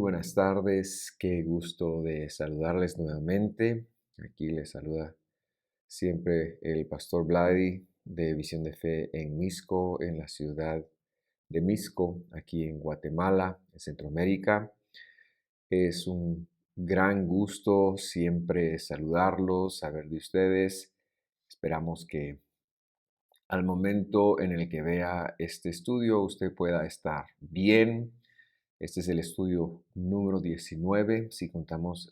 buenas tardes, qué gusto de saludarles nuevamente. Aquí les saluda siempre el pastor Vladi de Visión de Fe en Misco, en la ciudad de Misco, aquí en Guatemala, en Centroamérica. Es un gran gusto siempre saludarlos, saber de ustedes. Esperamos que al momento en el que vea este estudio usted pueda estar bien. Este es el estudio número 19. Si contamos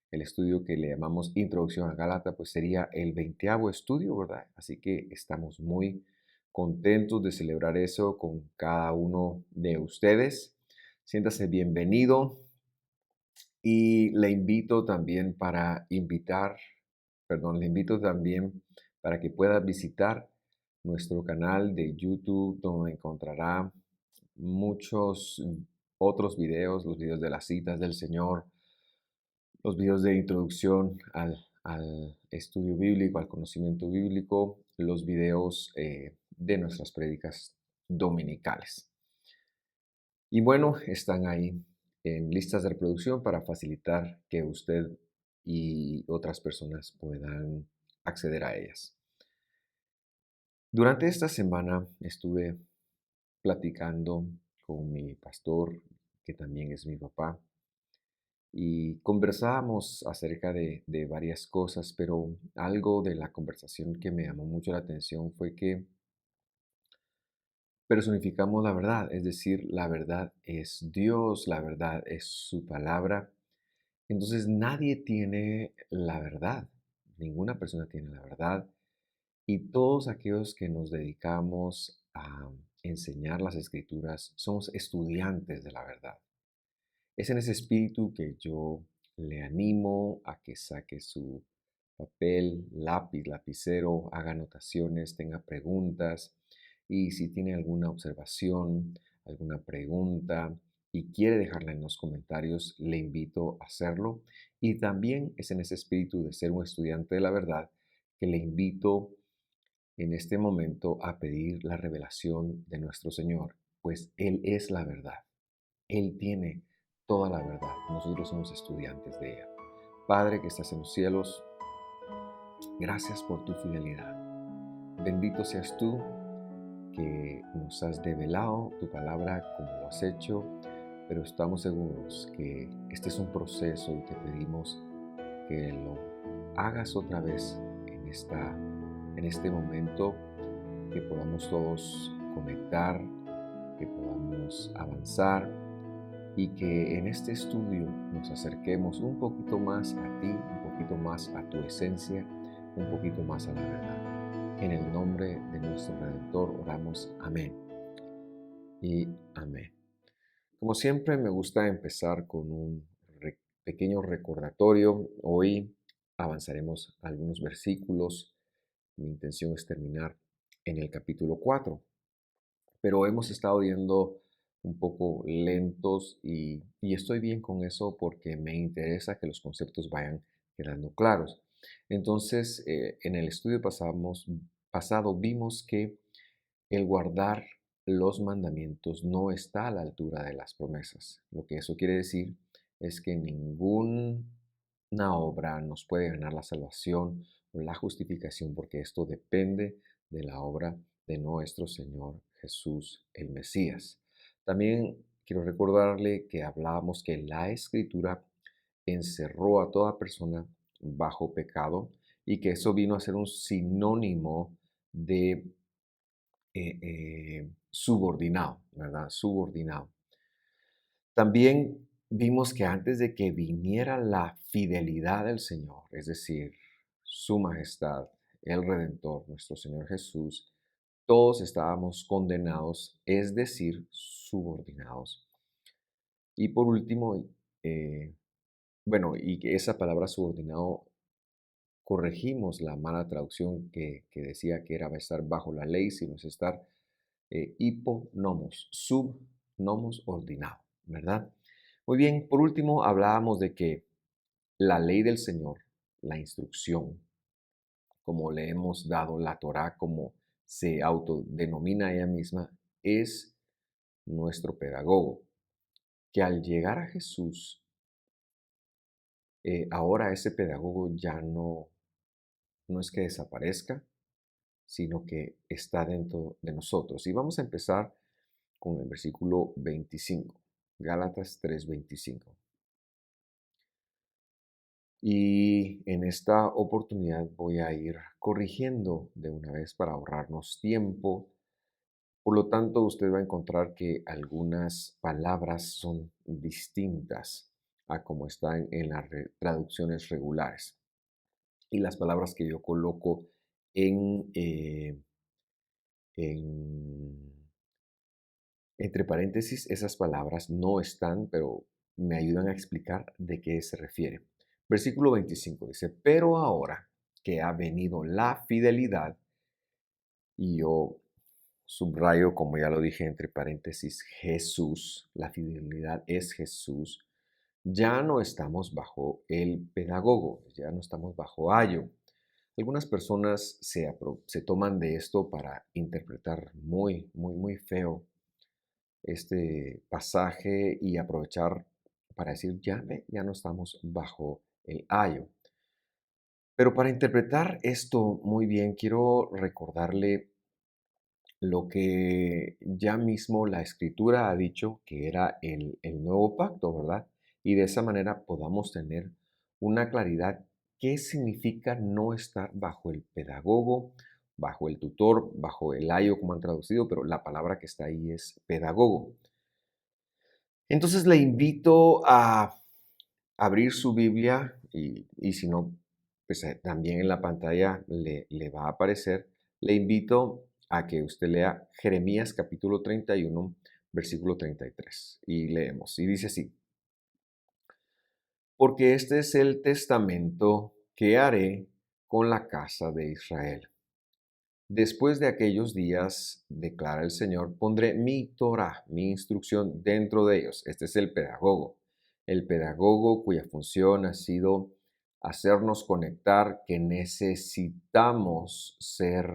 el estudio que le llamamos Introducción a Gálata, pues sería el 20º estudio, ¿verdad? Así que estamos muy contentos de celebrar eso con cada uno de ustedes. Siéntase bienvenido y le invito también le invito también para que pueda visitar nuestro canal de YouTube, donde encontrará muchos otros videos, los videos de las citas del Señor, los videos de introducción al estudio bíblico, al conocimiento bíblico, los videos de nuestras prédicas dominicales. Y bueno, están ahí en listas de reproducción para facilitar que usted y otras personas puedan acceder a ellas. Durante esta semana estuve platicando con mi pastor, que también es mi papá, y conversábamos acerca de varias cosas, pero algo de la conversación que me llamó mucho la atención fue que personificamos la verdad, es decir, la verdad es Dios, la verdad es su palabra. Entonces nadie tiene la verdad, ninguna persona tiene la verdad, y todos aquellos que nos dedicamos a enseñar las escrituras somos estudiantes de la verdad. Es en ese espíritu que yo le animo a que saque su papel, lápiz, lapicero, haga anotaciones, tenga preguntas y si tiene alguna observación, alguna pregunta y quiere dejarla en los comentarios, le invito a hacerlo. Y también es en ese espíritu de ser un estudiante de la verdad que le invito en este momento a pedir la revelación de nuestro Señor, pues Él es la verdad. Él tiene toda la verdad. Nosotros somos estudiantes de ella. Padre que estás en los cielos, gracias por tu fidelidad. Bendito seas tú que nos has develado tu palabra como lo has hecho, pero estamos seguros que este es un proceso y te pedimos que lo hagas otra vez en este momento, que podamos todos conectar, que podamos avanzar y que en este estudio nos acerquemos un poquito más a ti, un poquito más a tu esencia, un poquito más a la verdad. En el nombre de nuestro Redentor oramos. Amén y amén. Como siempre, me gusta empezar con un pequeño recordatorio. Hoy avanzaremos algunos versículos. Mi intención es terminar en el capítulo 4, pero hemos estado yendo un poco lentos y estoy bien con eso porque me interesa que los conceptos vayan quedando claros. Entonces, en el estudio pasado vimos que el guardar los mandamientos no está a la altura de las promesas. Lo que eso quiere decir es que ninguna obra nos puede ganar la salvación o la justificación, porque esto depende de la obra de nuestro Señor Jesús, el Mesías. También quiero recordarle que hablábamos que la Escritura encerró a toda persona bajo pecado y que eso vino a ser un sinónimo de subordinado, ¿verdad? Subordinado. También vimos que antes de que viniera la fidelidad del Señor, es decir, su majestad, el Redentor, nuestro Señor Jesús, todos estábamos condenados, es decir, subordinados. Y por último, eh, y que esa palabra subordinado corregimos la mala traducción que decía que era estar bajo la ley, sino es estar hiponomos, subnomos ordinado, ¿verdad? Muy bien, por último hablábamos de que la ley del Señor, la instrucción, como le hemos dado la Torá, como se autodenomina ella misma, es nuestro pedagogo. que al llegar a Jesús, ahora ese pedagogo ya no es que desaparezca, sino que está dentro de nosotros. Y vamos a empezar con el versículo 25, Gálatas 3:25. Y en esta oportunidad voy a ir corrigiendo de una vez para ahorrarnos tiempo. Por lo tanto, usted va a encontrar que algunas palabras son distintas a como están en las traducciones regulares. Y las palabras que yo coloco en entre paréntesis, esas palabras no están, pero me ayudan a explicar de qué se refiere. Versículo 25 dice, pero ahora que ha venido la fidelidad, y yo subrayo, como ya lo dije, entre paréntesis, Jesús, la fidelidad es Jesús, ya no estamos bajo el pedagogo, ya no estamos bajo ayo. Algunas personas se toman de esto para interpretar muy feo este pasaje y aprovechar para decir, ya no estamos bajo el ayo. Pero para interpretar esto muy bien, quiero recordarle lo que ya mismo la escritura ha dicho que era el nuevo pacto, ¿verdad? Y de esa manera podamos tener una claridad qué significa no estar bajo el pedagogo, bajo el tutor, bajo el ayo, como han traducido, pero la palabra que está ahí es pedagogo. Entonces le invito a abrir su Biblia y si no, pues también en la pantalla le va a aparecer. Le invito a que usted lea Jeremías capítulo 31, versículo 33. Y leemos, y dice así, porque este es el testamento que haré con la casa de Israel. Después de aquellos días, declara el Señor, pondré mi Torah, mi instrucción dentro de ellos. Este es el pedagogo cuya función ha sido hacernos conectar que necesitamos ser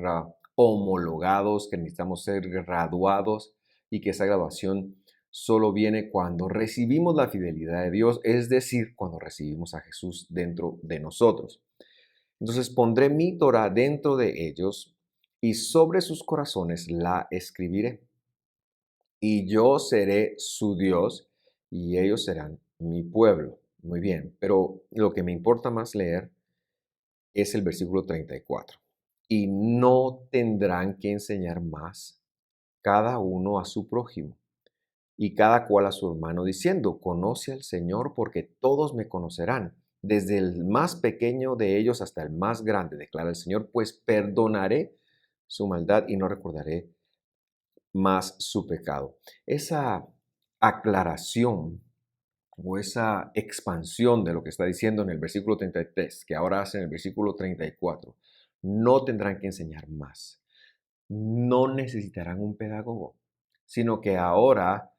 homologados, que necesitamos ser graduados y que esa graduación solo viene cuando recibimos la fidelidad de Dios, es decir, cuando recibimos a Jesús dentro de nosotros. Entonces pondré mi Torah dentro de ellos y sobre sus corazones la escribiré. Y yo seré su Dios y ellos serán mi pueblo. Muy bien, pero lo que me importa más leer es el versículo 34. Y no tendrán que enseñar más cada uno a su prójimo y cada cual a su hermano, diciendo, conoce al Señor porque todos me conocerán, desde el más pequeño de ellos hasta el más grande, declara el Señor, pues perdonaré su maldad y no recordaré más su pecado. Esa aclaración o esa expansión de lo que está diciendo en el versículo 33, que ahora hace en el versículo 34, no tendrán que enseñar más, no necesitarán un pedagogo, sino que ahora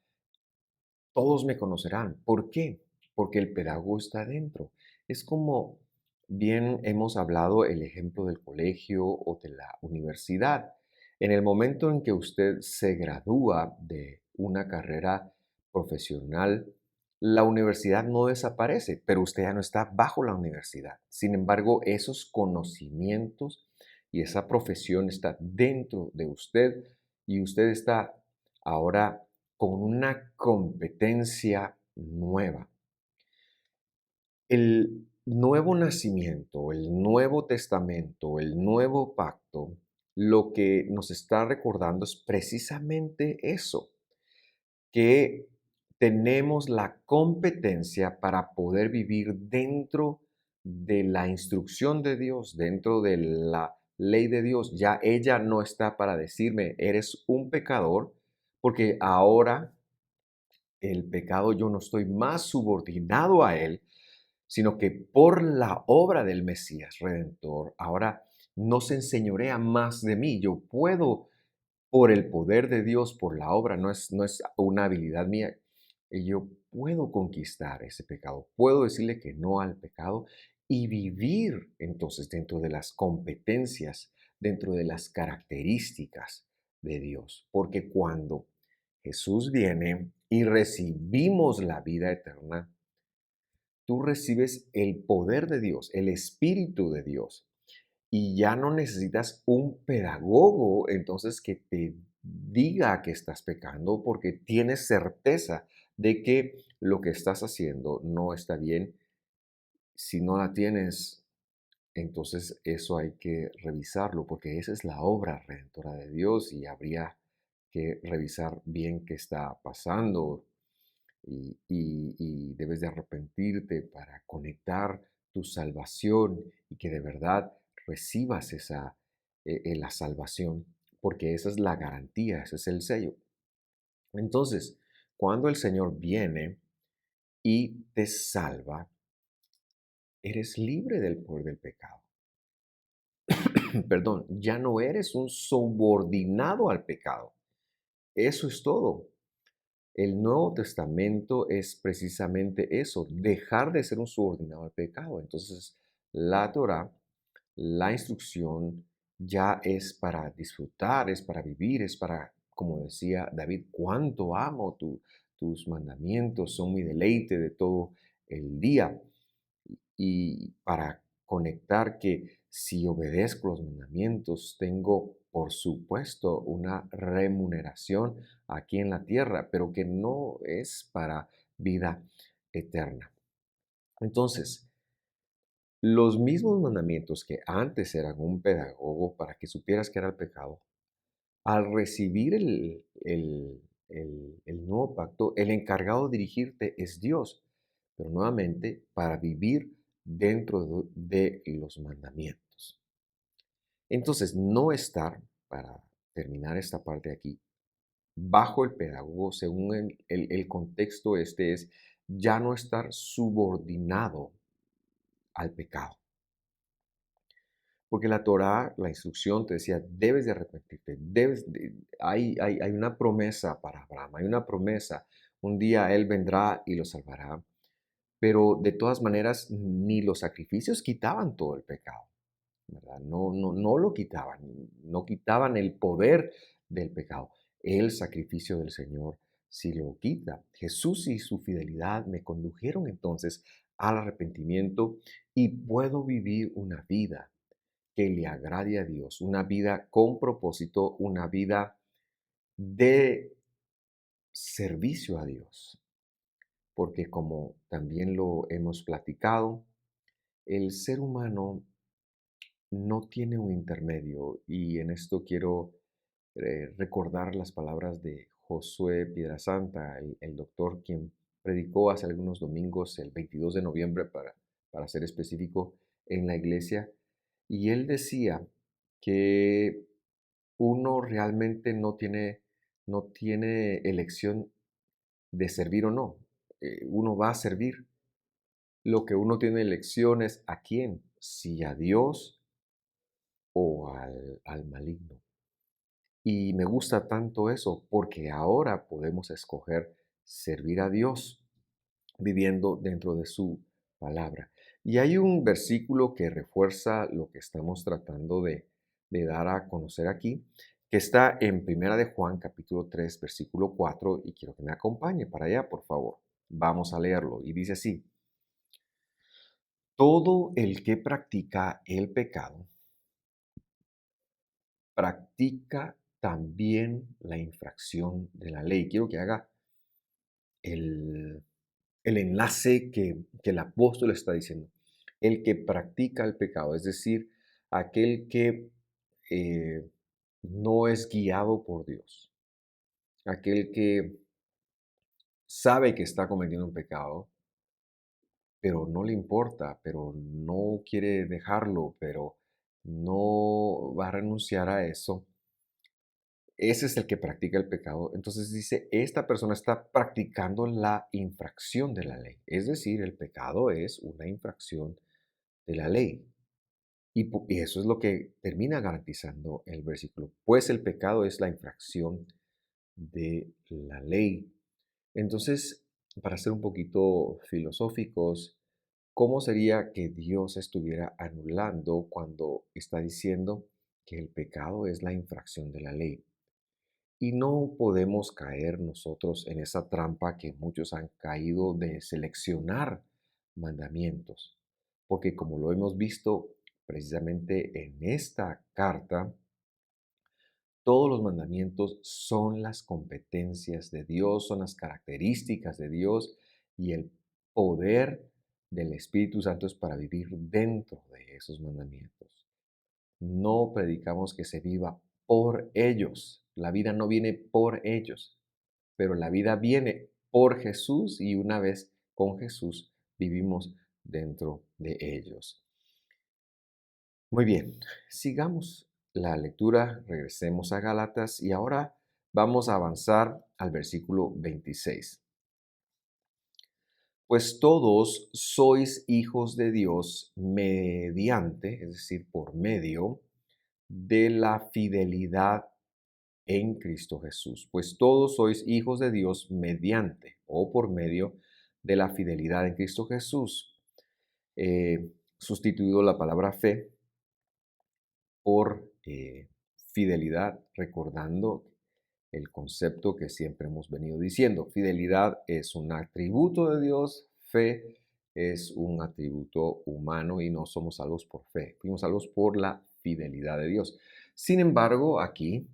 todos me conocerán. ¿Por qué? Porque el pedagogo está dentro. Es como bien hemos hablado el ejemplo del colegio o de la universidad. En el momento en que usted se gradúa de una carrera profesional, la universidad no desaparece, pero usted ya no está bajo la universidad. Sin embargo, esos conocimientos y esa profesión está dentro de usted y usted está ahora con una competencia nueva. El nuevo nacimiento, el nuevo testamento, el nuevo pacto, lo que nos está recordando es precisamente eso, que tenemos la competencia para poder vivir dentro de la instrucción de Dios, dentro de la ley de Dios. Ya ella no está para decirme, eres un pecador, porque ahora el pecado yo no estoy más subordinado a él, sino que por la obra del Mesías Redentor, ahora no se enseñorea más de mí. Yo puedo, por el poder de Dios, por la obra, no es una habilidad mía, y yo puedo conquistar ese pecado, puedo decirle que no al pecado y vivir entonces dentro de las competencias, dentro de las características de Dios, porque cuando Jesús viene y recibimos la vida eterna, tú recibes el poder de Dios, el Espíritu de Dios, y ya no necesitas un pedagogo entonces que te diga que estás pecando porque tienes certeza de que lo que estás haciendo no está bien. Si no la tienes, entonces eso hay que revisarlo porque esa es la obra redentora de Dios y habría que revisar bien qué está pasando y debes de arrepentirte para conectar tu salvación y que de verdad recibas la salvación, porque esa es la garantía, ese es el sello. Entonces, cuando el Señor viene y te salva, eres libre del poder del pecado. Perdón, ya no eres un subordinado al pecado. Eso es todo. El Nuevo Testamento es precisamente eso, dejar de ser un subordinado al pecado. Entonces, la Torah, la instrucción ya es para disfrutar, es para vivir, es para, como decía David, cuánto amo tus mandamientos, son mi deleite de todo el día y para conectar que si obedezco los mandamientos, tengo, por supuesto, una remuneración aquí en la tierra, pero que no es para vida eterna. Entonces, los mismos mandamientos que antes eran un pedagogo para que supieras que era el pecado, al recibir el nuevo pacto, el encargado de dirigirte es Dios, pero nuevamente para vivir dentro de los mandamientos. Entonces, no estar, para terminar esta parte aquí, bajo el pedagogo, según el contexto este, es ya no estar subordinado al pecado. Porque la Torá, la instrucción te decía, debes de arrepentirte, hay una promesa para Abraham, hay una promesa, un día Él vendrá y lo salvará, pero de todas maneras ni los sacrificios quitaban todo el pecado, ¿verdad? No lo quitaban, no quitaban el poder del pecado. El sacrificio del Señor sí lo quita. Jesús y su fidelidad me condujeron entonces al arrepentimiento y puedo vivir una vida que le agrade a Dios, una vida con propósito, una vida de servicio a Dios. Porque como también lo hemos platicado, el ser humano no tiene un intermedio y en esto quiero recordar las palabras de Josué Piedrasanta, el doctor quien predicó hace algunos domingos, el 22 de noviembre para ser específico, en la iglesia, y él decía que uno realmente no tiene elección de servir o no. Uno va a servir. Lo que uno tiene elección es a quién, si a Dios o al maligno. Y me gusta tanto eso porque ahora podemos escoger servir a Dios viviendo dentro de su palabra. Y hay un versículo que refuerza lo que estamos tratando de dar a conocer aquí, que está en Primera de Juan, capítulo 3 versículo 4 y quiero que me acompañe para allá, por favor. Vamos a leerlo. Y dice así, todo el que practica el pecado, practica también la infracción de la ley. Quiero que haga el, el enlace que el apóstol está diciendo. El que practica el pecado, es decir, aquel que eh, no es guiado por Dios, aquel que sabe que está cometiendo un pecado, pero no le importa, pero no quiere dejarlo, pero no va a renunciar a eso. Ese es el que practica el pecado. Entonces dice, esta persona está practicando la infracción de la ley. Es decir, el pecado es una infracción de la ley. Y eso es lo que termina garantizando el versículo. Pues el pecado es la infracción de la ley. Entonces, para ser un poquito filosóficos, ¿cómo sería que Dios estuviera anulando cuando está diciendo que el pecado es la infracción de la ley? Y no podemos caer nosotros en esa trampa que muchos han caído de seleccionar mandamientos, porque como lo hemos visto precisamente en esta carta, todos los mandamientos son las competencias de Dios, son las características de Dios y el poder del Espíritu Santo es para vivir dentro de esos mandamientos. No predicamos que se viva por ellos. La vida no viene por ellos, pero la vida viene por Jesús y una vez con Jesús vivimos dentro de ellos. Muy bien, sigamos la lectura, regresemos a Gálatas y ahora vamos a avanzar al versículo 26. Pues todos sois hijos de Dios mediante, es decir, por medio de la fidelidad en Cristo Jesús. Pues todos sois hijos de Dios mediante o por medio de la fidelidad en Cristo Jesús. Sustituido la palabra fe por fidelidad, recordando el concepto que siempre hemos venido diciendo. Fidelidad es un atributo de Dios, fe es un atributo humano y no somos salvos por fe, fuimos salvos por la fidelidad de Dios. Sin embargo, aquí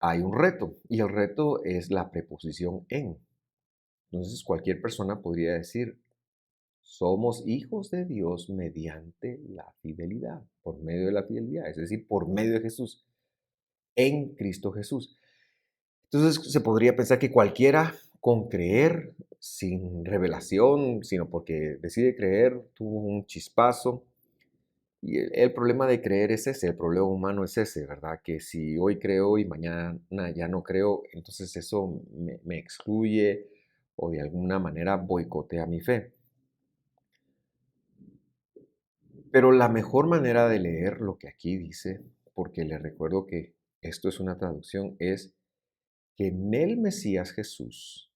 hay un reto y el reto es la preposición en. Entonces, cualquier persona podría decir, somos hijos de Dios mediante la fidelidad, por medio de la fidelidad, es decir, por medio de Jesús, en Cristo Jesús. Entonces, se podría pensar que cualquiera con creer, sin revelación, sino porque decide creer, tuvo un chispazo. Y el problema de creer es ese, el problema humano es ese, ¿verdad? Que si hoy creo y mañana ya no creo, entonces eso me excluye o de alguna manera boicotea mi fe. Pero la mejor manera de leer lo que aquí dice, porque les recuerdo que esto es una traducción, es que en el Mesías Jesús,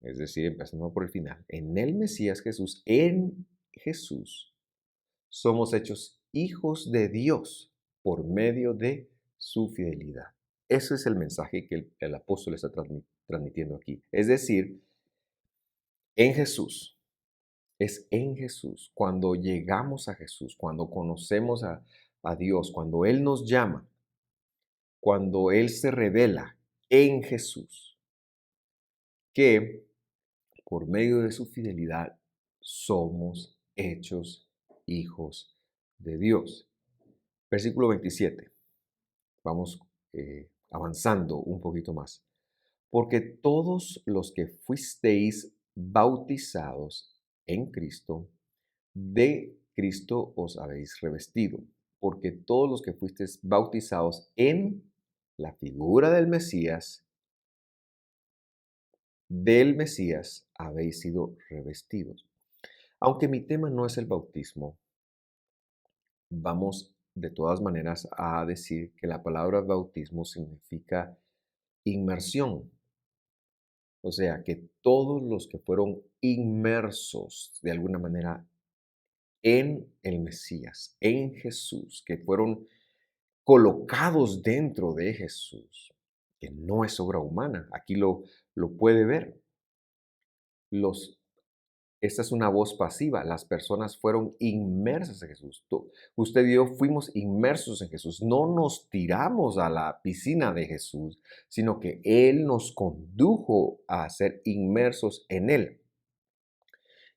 es decir, empezando por el final, en el Mesías Jesús, en Jesús, somos hechos hijos de Dios por medio de su fidelidad. Ese es el mensaje que el apóstol está transmitiendo aquí. Es decir, en Jesús. Es en Jesús, cuando llegamos a Jesús, cuando conocemos a Dios, cuando Él nos llama, cuando Él se revela en Jesús, que por medio de su fidelidad somos hechos hijos de Dios. Versículo 27. Vamos avanzando un poquito más. Porque todos los que fuisteis bautizados en Cristo, de Cristo os habéis revestido, porque todos los que fuisteis bautizados en la figura del Mesías habéis sido revestidos. Aunque mi tema no es el bautismo, vamos de todas maneras a decir que la palabra bautismo significa inmersión. O sea, que todos los que fueron inmersos de alguna manera en el Mesías, en Jesús, que fueron colocados dentro de Jesús, que no es obra humana. Aquí lo puede ver. Los, esta es una voz pasiva. Las personas fueron inmersas en Jesús. Usted y yo fuimos inmersos en Jesús. No nos tiramos a la piscina de Jesús, sino que Él nos condujo a ser inmersos en Él.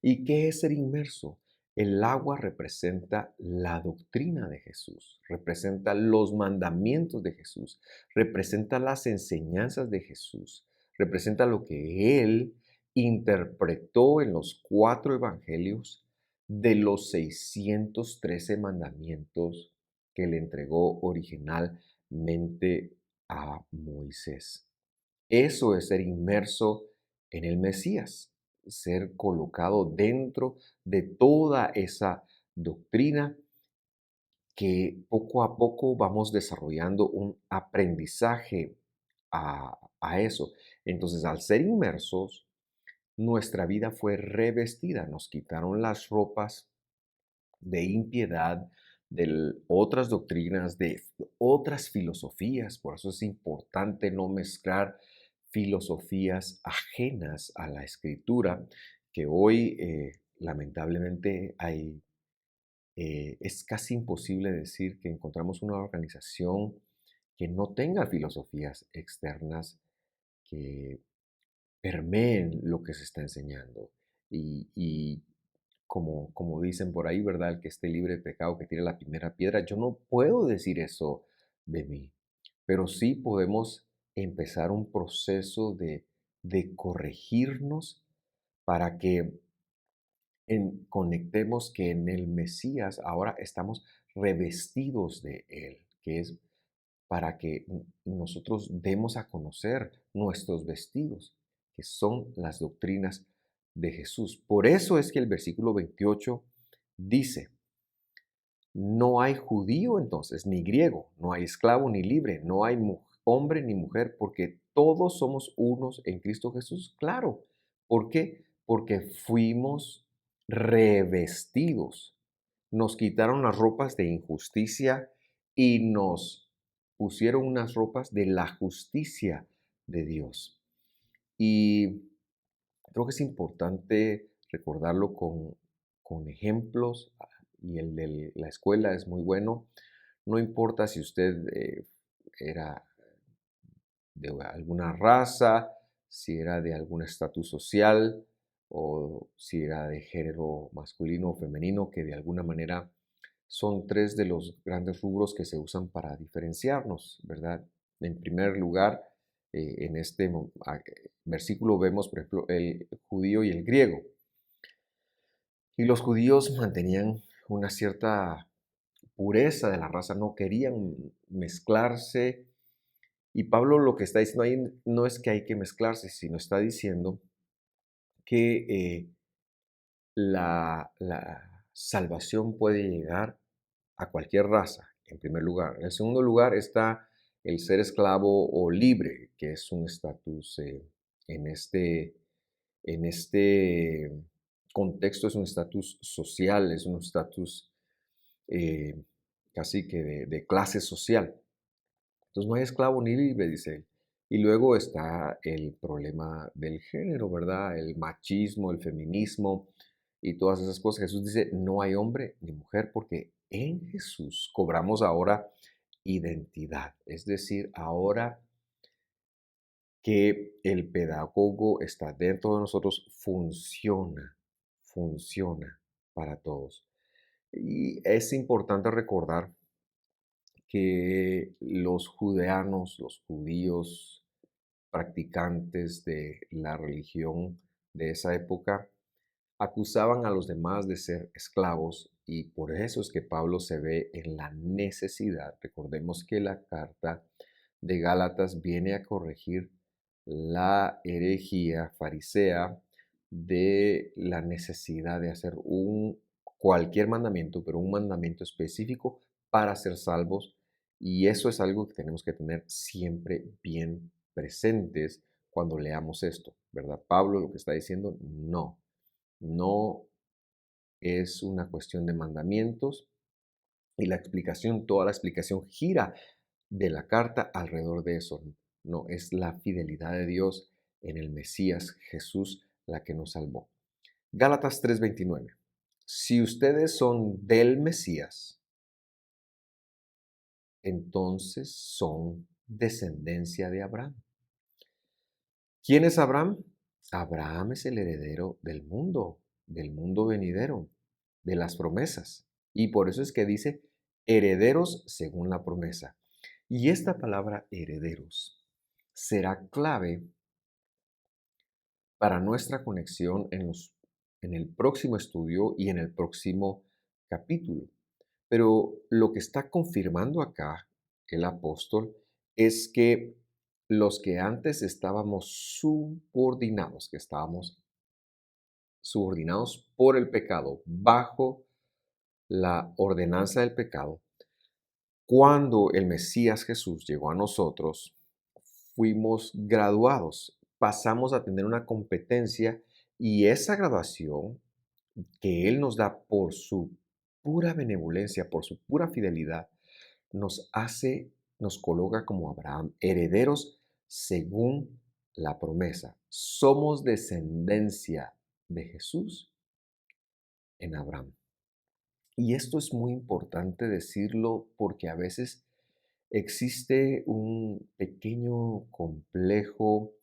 ¿Y qué es ser inmerso? El agua representa la doctrina de Jesús, representa los mandamientos de Jesús, representa las enseñanzas de Jesús, representa lo que Él interpretó en los 4 evangelios de los 613 mandamientos que le entregó originalmente a Moisés. Eso es ser inmerso en el Mesías, ser colocado dentro de toda esa doctrina que poco a poco vamos desarrollando un aprendizaje a eso. Entonces, al ser inmersos, nuestra vida fue revestida, nos quitaron las ropas de impiedad, de otras doctrinas, de otras filosofías. Por eso es importante no mezclar filosofías ajenas a la escritura, que hoy lamentablemente es casi imposible decir que encontramos una organización que no tenga filosofías externas que permeen lo que se está enseñando. Y como dicen por ahí, ¿verdad? El que esté libre de pecado, que tire la primera piedra. Yo no puedo decir eso de mí, pero sí podemos empezar un proceso de corregirnos para que conectemos que en el Mesías ahora estamos revestidos de Él, que es para que nosotros demos a conocer nuestros vestidos, que son las doctrinas de Jesús. Por eso es que el versículo 28 dice, no hay judío entonces, ni griego, no hay esclavo ni libre, no hay hombre ni mujer, porque todos somos unos en Cristo Jesús. Claro. ¿Por qué? Porque fuimos revestidos. Nos quitaron las ropas de injusticia y nos pusieron unas ropas de la justicia de Dios. Y creo que es importante recordarlo con ejemplos, y el de la escuela es muy bueno. No importa si usted era de alguna raza, si era de algún estatus social o si era de género masculino o femenino, que de alguna manera son tres de los grandes rubros que se usan para diferenciarnos, ¿verdad? En primer lugar, en este versículo vemos, por ejemplo, el judío y el griego. Y los judíos mantenían una cierta pureza de la raza, no querían mezclarse. Y Pablo lo que está diciendo ahí no es que hay que mezclarse, sino está diciendo que la salvación puede llegar a cualquier raza, en primer lugar. En segundo lugar está el ser esclavo o libre, que es un estatus en este, en este contexto, es un estatus social, es un estatus eh, casi que de clase social. Entonces no hay esclavo ni libre, dice él. Y luego está el problema del género, ¿verdad? El machismo, el feminismo y todas esas cosas. Jesús dice, no hay hombre ni mujer porque en Jesús cobramos ahora identidad. Es decir, ahora que el pedagogo está dentro de nosotros, funciona para todos. Y es importante recordar que los judeanos, los judíos practicantes de la religión de esa época, acusaban a los demás de ser esclavos y por eso es que Pablo se ve en la necesidad. Recordemos que la carta de Gálatas viene a corregir la herejía farisea de la necesidad de hacer cualquier mandamiento, pero un mandamiento específico para ser salvos. Y eso es algo que tenemos que tener siempre bien presentes cuando leamos esto, ¿verdad? Pablo lo que está diciendo, no es una cuestión de mandamientos y toda la explicación gira de la carta alrededor de eso. No, es la fidelidad de Dios en el Mesías Jesús la que nos salvó. Gálatas 3:29. Si ustedes son del Mesías, entonces son descendencia de Abraham. ¿Quién es Abraham? Abraham es el heredero del mundo venidero, de las promesas. Y por eso es que dice herederos según la promesa. Y esta palabra herederos será clave para nuestra conexión en el próximo estudio y en el próximo capítulo. Pero lo que está confirmando acá el apóstol es que los que antes estábamos subordinados, que estábamos subordinados por el pecado, bajo la ordenanza del pecado, cuando el Mesías Jesús llegó a nosotros, fuimos graduados, pasamos a tener una competencia y esa graduación que Él nos da por su pura benevolencia, por su pura fidelidad, nos coloca como Abraham, herederos según la promesa. Somos descendencia de Jesús en Abraham. Y esto es muy importante decirlo porque a veces existe un pequeño complejo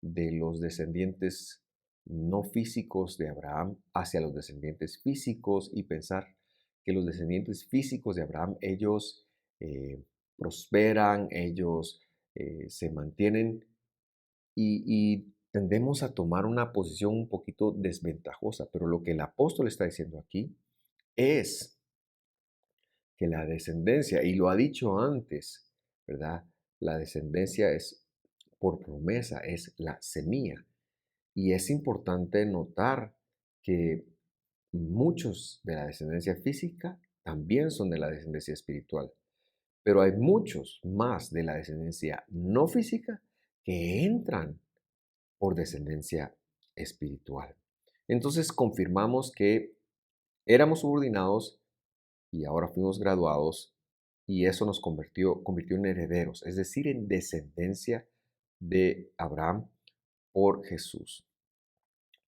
de los descendientes no físicos de Abraham hacia los descendientes físicos y pensar que los descendientes físicos de Abraham, ellos eh, prosperan, ellos se mantienen y tendemos a tomar una posición un poquito desventajosa, pero lo que el apóstol está diciendo aquí es que la descendencia, y lo ha dicho antes, ¿verdad? La descendencia es por promesa, es la semilla. Y es importante notar que muchos de la descendencia física también son de la descendencia espiritual, pero hay muchos más de la descendencia no física que entran por descendencia espiritual. Entonces confirmamos que éramos subordinados y ahora fuimos graduados y eso nos convirtió en herederos, es decir, en descendencia de Abraham por Jesús.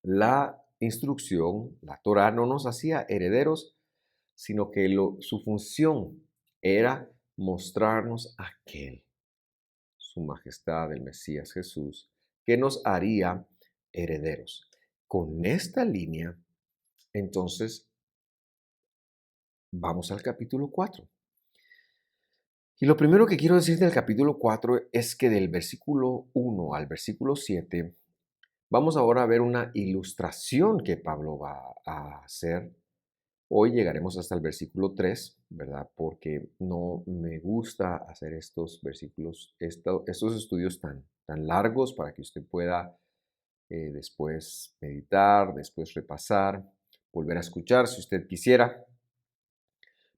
La instrucción, la Torá, no nos hacía herederos, sino que su función era mostrarnos aquel, su majestad, el Mesías Jesús, que nos haría herederos. Con esta línea, entonces, vamos al capítulo 4. Y lo primero que quiero decir del capítulo 4 es que del versículo 1 al versículo 7 vamos ahora a ver una ilustración que Pablo va a hacer. Hoy llegaremos hasta el versículo 3, ¿verdad? Porque no me gusta hacer estos versículos, estos estudios tan largos para que usted pueda después meditar, después repasar, volver a escuchar si usted quisiera.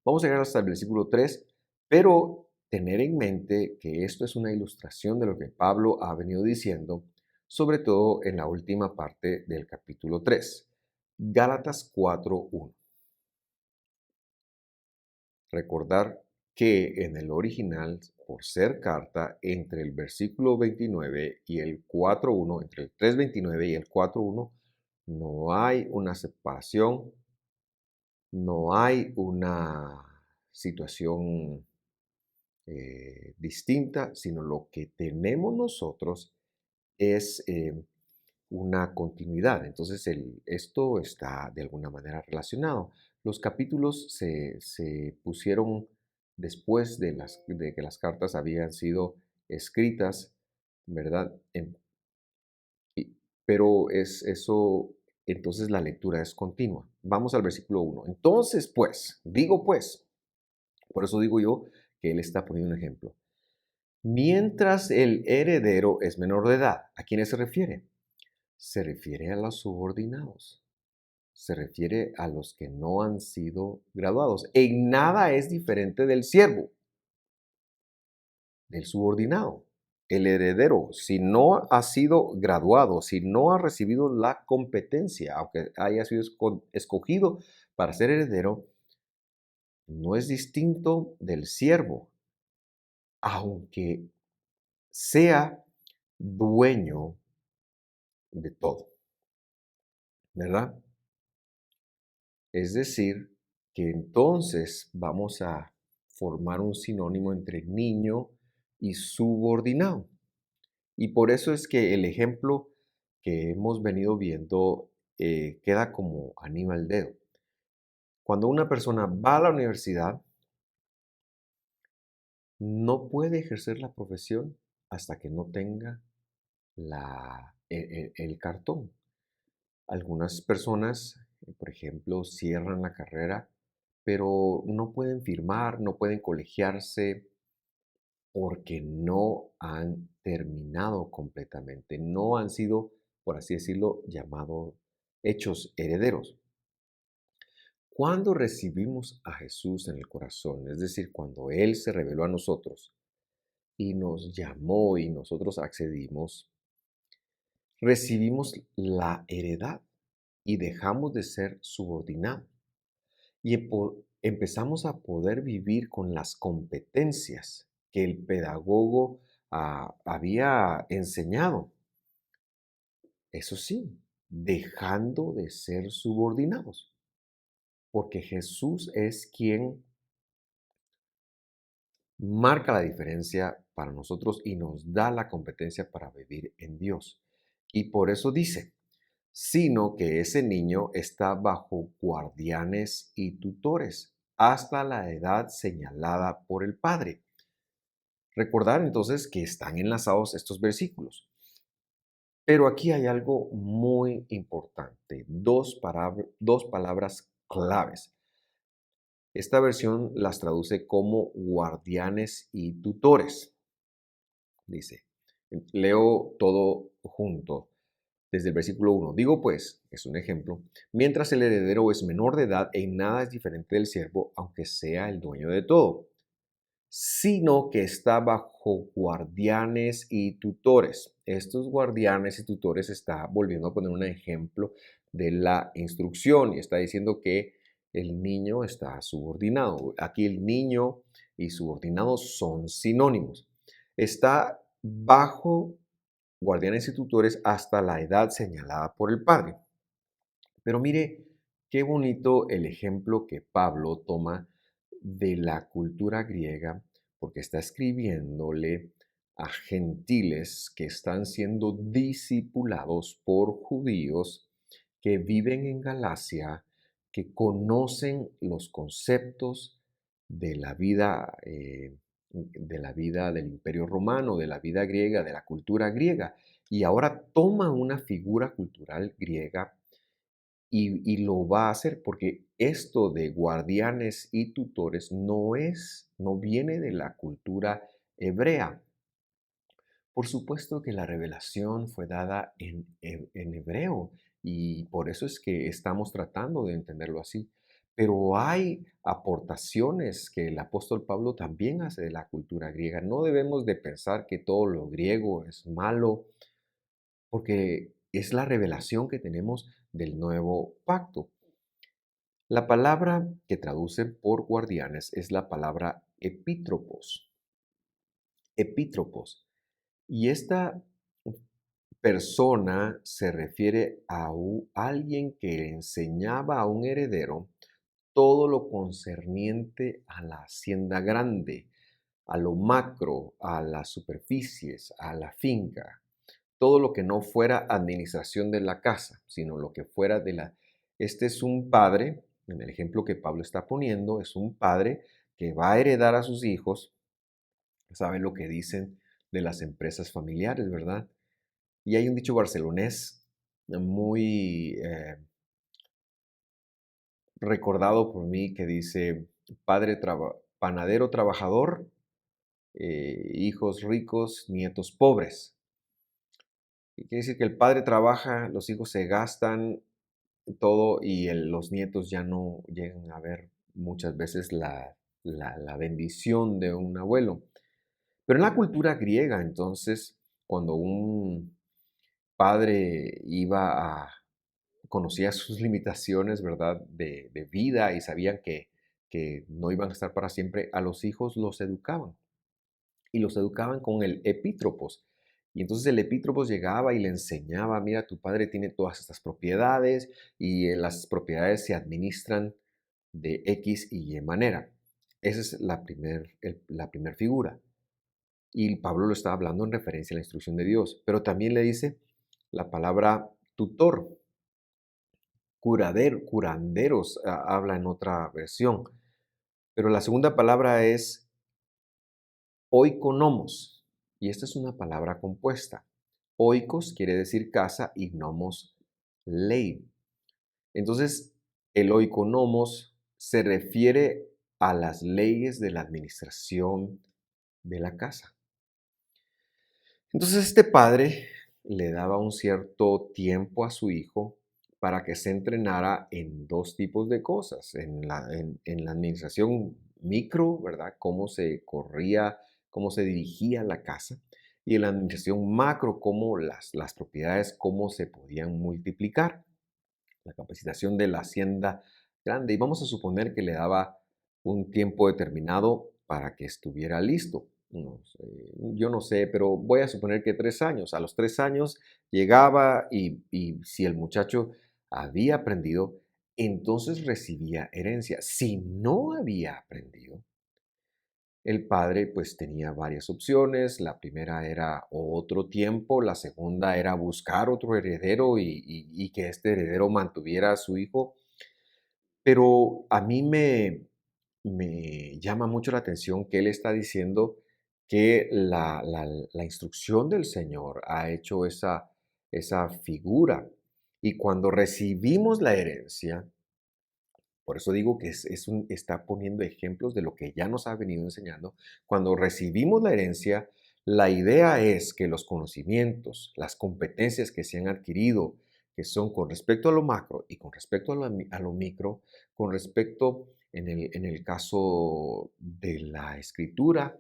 Vamos a llegar hasta el versículo 3, pero tener en mente que esto es una ilustración de lo que Pablo ha venido diciendo, sobre todo en la última parte del capítulo 3. Gálatas 4:1. Recordar que en el original, por ser carta, entre el versículo 29 y el 4:1, entre el 3:29 y el 4:1, no hay una separación, no hay una situación distinta, sino lo que tenemos nosotros es una continuidad. Entonces, esto está de alguna manera relacionado. Los capítulos se pusieron después de que las cartas habían sido escritas, ¿verdad? Pero es eso, entonces la lectura es continua. Vamos al versículo 1. Entonces, pues, digo pues, por eso digo yo que él está poniendo un ejemplo. Mientras el heredero es menor de edad, ¿a quiénes se refiere? Se refiere a los subordinados, se refiere a los que no han sido graduados. En nada es diferente del siervo, del subordinado. El heredero, si no ha sido graduado, si no ha recibido la competencia, aunque haya sido escogido para ser heredero, no es distinto del siervo, aunque sea dueño de todo, ¿verdad? Es decir, que entonces vamos a formar un sinónimo entre niño y subordinado. Y por eso es que el ejemplo que hemos venido viendo queda como anillo al dedo. Cuando una persona va a la universidad, no puede ejercer la profesión hasta que no tenga el cartón. Algunas personas, por ejemplo, cierran la carrera, pero no pueden firmar, no pueden colegiarse porque no han terminado completamente, no han sido, por así decirlo, llamados hechos herederos. Cuando recibimos a Jesús en el corazón, es decir, cuando Él se reveló a nosotros y nos llamó y nosotros accedimos, recibimos la heredad y dejamos de ser subordinados. empezamos a poder vivir con las competencias que el pedagogo había enseñado. Eso sí, dejando de ser subordinados, porque Jesús es quien marca la diferencia para nosotros y nos da la competencia para vivir en Dios. Y por eso dice, sino que ese niño está bajo guardianes y tutores hasta la edad señalada por el Padre. Recordar entonces que están enlazados estos versículos. Pero aquí hay algo muy importante, dos palabras claves. Esta versión las traduce como guardianes y tutores. Dice, leo todo junto desde el versículo 1. Digo pues, es un ejemplo, mientras el heredero es menor de edad, en nada es diferente del siervo, aunque sea el dueño de todo, sino que está bajo guardianes y tutores. Estos guardianes y tutores está volviendo a poner un ejemplo de la instrucción y está diciendo que el niño está subordinado. Aquí el niño y subordinado son sinónimos. Está bajo guardianes y tutores hasta la edad señalada por el Padre. Pero mire qué bonito el ejemplo que Pablo toma de la cultura griega, porque está escribiéndole a gentiles que están siendo discipulados por judíos que viven en Galacia, que conocen los conceptos de la vida del Imperio Romano, de la vida griega, de la cultura griega, y ahora toma una figura cultural griega y lo va a hacer porque esto de guardianes y tutores no viene de la cultura hebrea. Por supuesto que la revelación fue dada en hebreo y por eso es que estamos tratando de entenderlo así. Pero hay aportaciones que el apóstol Pablo también hace de la cultura griega. No debemos de pensar que todo lo griego es malo, porque es la revelación que tenemos del nuevo pacto. La palabra que traduce por guardianes es la palabra epítropos. Epítropos. Y esta persona se refiere a alguien que enseñaba a un heredero todo lo concerniente a la hacienda grande, a lo macro, a las superficies, a la finca, todo lo que no fuera administración de la casa, sino lo que fuera de la... Este es un padre, en el ejemplo que Pablo está poniendo, es un padre que va a heredar a sus hijos, saben lo que dicen de las empresas familiares, ¿verdad? Y hay un dicho barcelonés muy recordado por mí que dice, panadero trabajador, hijos ricos, nietos pobres. Y quiere decir que el padre trabaja, los hijos se gastan todo y los nietos ya no llegan a ver muchas veces la bendición de un abuelo. Pero en la cultura griega, entonces, cuando un padre conocía sus limitaciones, ¿verdad?, de vida y sabían que no iban a estar para siempre, a los hijos los educaban. Y los educaban con el epítropos. Y entonces el epítropos llegaba y le enseñaba, mira, tu padre tiene todas estas propiedades y las propiedades se administran de X y Y manera. Esa es la primer figura. Y Pablo lo está hablando en referencia a la instrucción de Dios. Pero también le dice la palabra tutor, curanderos, habla en otra versión. Pero la segunda palabra es oikonomos. Y esta es una palabra compuesta. Oikos quiere decir casa y nomos ley. Entonces, el oikonomos se refiere a las leyes de la administración de la casa. Entonces, este padre le daba un cierto tiempo a su hijo para que se entrenara en dos tipos de cosas, en la administración micro, ¿verdad? Cómo se corría, cómo se dirigía la casa, y en la administración macro, cómo las propiedades, cómo se podían multiplicar, la capacitación de la hacienda grande. Y vamos a suponer que le daba un tiempo determinado para que estuviera listo. Yo no sé, pero voy a suponer que 3 años. A los 3 años llegaba y si el muchacho había aprendido, entonces recibía herencia. Si no había aprendido, el padre pues tenía varias opciones. La primera era otro tiempo, la segunda era buscar otro heredero y que este heredero mantuviera a su hijo. Pero a mí me llama mucho la atención que él está diciendo que la instrucción del Señor ha hecho esa figura. Y cuando recibimos la herencia, por eso digo que está poniendo ejemplos de lo que ya nos ha venido enseñando. Cuando recibimos la herencia, la idea es que los conocimientos, las competencias que se han adquirido, que son con respecto a lo macro y con respecto a lo micro, con respecto, en el caso de la escritura,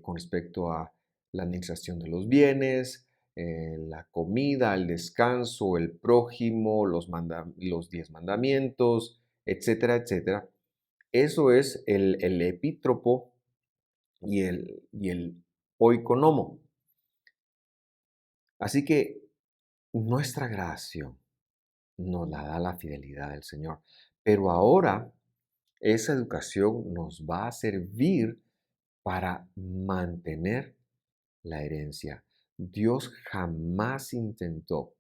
con respecto a la administración de los bienes, la comida, el descanso, el prójimo, los 10 mandamientos, etcétera, etcétera. Eso es el epítropo y el oikonomo. Así que nuestra gracia nos la da la fidelidad del Señor. Pero ahora esa educación nos va a servir para mantener la herencia. Dios jamás intentó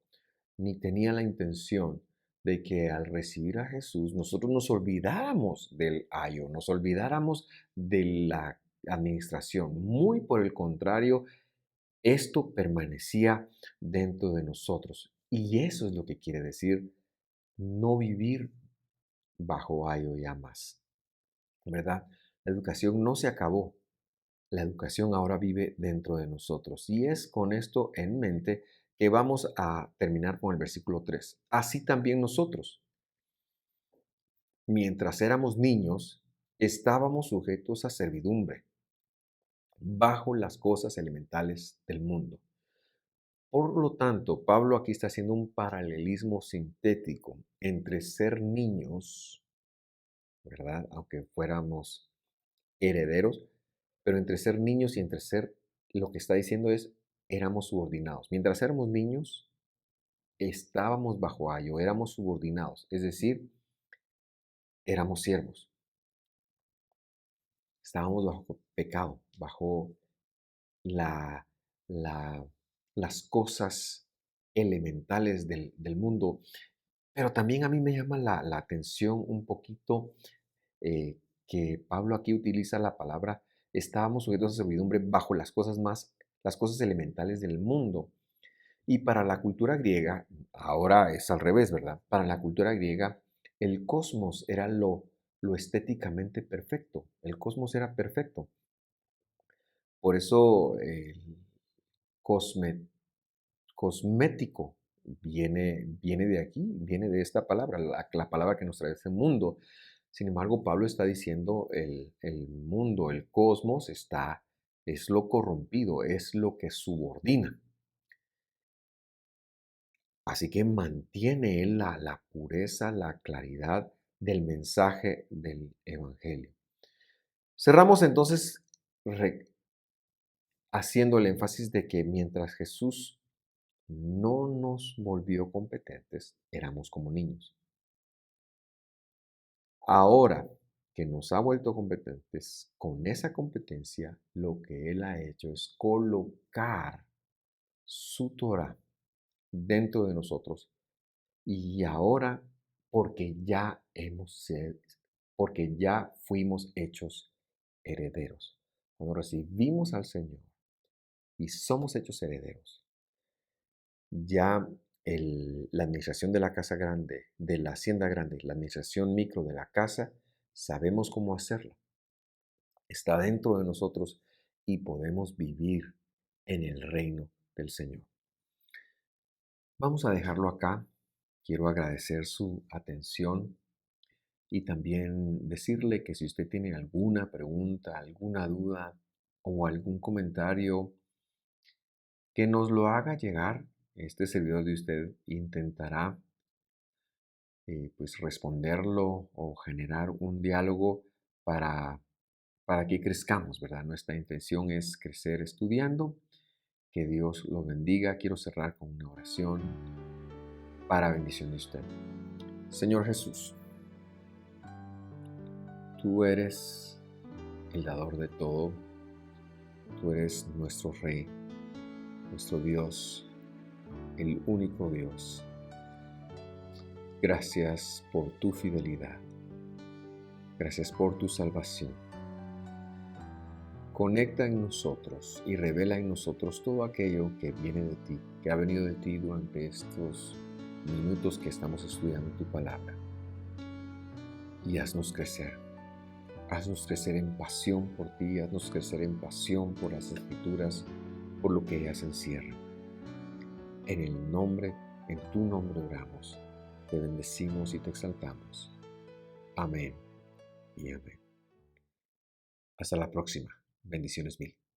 ni tenía la intención de que al recibir a Jesús nosotros nos olvidáramos del ayo, nos olvidáramos de la administración. Muy por el contrario, esto permanecía dentro de nosotros. Y eso es lo que quiere decir no vivir bajo ayo ya más, ¿verdad? La educación no se acabó. La educación ahora vive dentro de nosotros. Y es con esto en mente que vamos a terminar con el versículo 3. Así también nosotros, mientras éramos niños, estábamos sujetos a servidumbre, bajo las cosas elementales del mundo. Por lo tanto, Pablo aquí está haciendo un paralelismo sintético entre ser niños, ¿verdad? Aunque fuéramos herederos, pero entre ser niños y entre ser, lo que está diciendo es, éramos subordinados. Mientras éramos niños, estábamos bajo ayo, éramos subordinados, es decir, éramos siervos, estábamos bajo pecado, bajo la, la- las cosas elementales del mundo. Pero también a mí me llama la atención un poquito eh, que Pablo aquí utiliza la palabra, estábamos sujetos a servidumbre bajo las cosas elementales del mundo. Y para la cultura griega, ahora es al revés, ¿verdad? Para la cultura griega, el cosmos era lo estéticamente perfecto. El cosmos era perfecto. Por eso el cosme- cosmético viene de aquí, viene de esta palabra, la palabra que nos trae este mundo. Sin embargo, Pablo está diciendo el mundo, el cosmos es lo corrompido, es lo que subordina. Así que mantiene él la pureza, la claridad del mensaje del Evangelio. Cerramos entonces haciendo el énfasis de que mientras Jesús no nos volvió competentes, éramos como niños. Ahora que nos ha vuelto competentes, con esa competencia, lo que Él ha hecho es colocar su Torah dentro de nosotros. Y ahora, porque ya porque ya fuimos hechos herederos. Cuando recibimos al Señor y somos hechos herederos, ya la administración de la casa grande, de la hacienda grande, la administración micro de la casa, sabemos cómo hacerla. Está dentro de nosotros y podemos vivir en el reino del Señor. Vamos a dejarlo acá. Quiero agradecer su atención y también decirle que si usted tiene alguna pregunta, alguna duda o algún comentario, que nos lo haga llegar. Este servidor de usted intentará pues responderlo o generar un diálogo para, para que crezcamos, ¿verdad? Nuestra intención es crecer estudiando. Que Dios lo bendiga. Quiero cerrar con una oración para bendición de usted. Señor Jesús, tú eres el dador de todo. Tú eres nuestro Rey, nuestro Dios, el único Dios. Gracias por tu fidelidad. Gracias por tu salvación. Conecta en nosotros y revela en nosotros todo aquello que viene de ti, que ha venido de ti durante estos minutos que estamos estudiando tu palabra. Y haznos crecer. Haznos crecer en pasión por ti, haznos crecer en pasión por las Escrituras, por lo que ellas encierran. En tu nombre oramos, te bendecimos y te exaltamos. Amén y amén. Hasta la próxima. Bendiciones mil.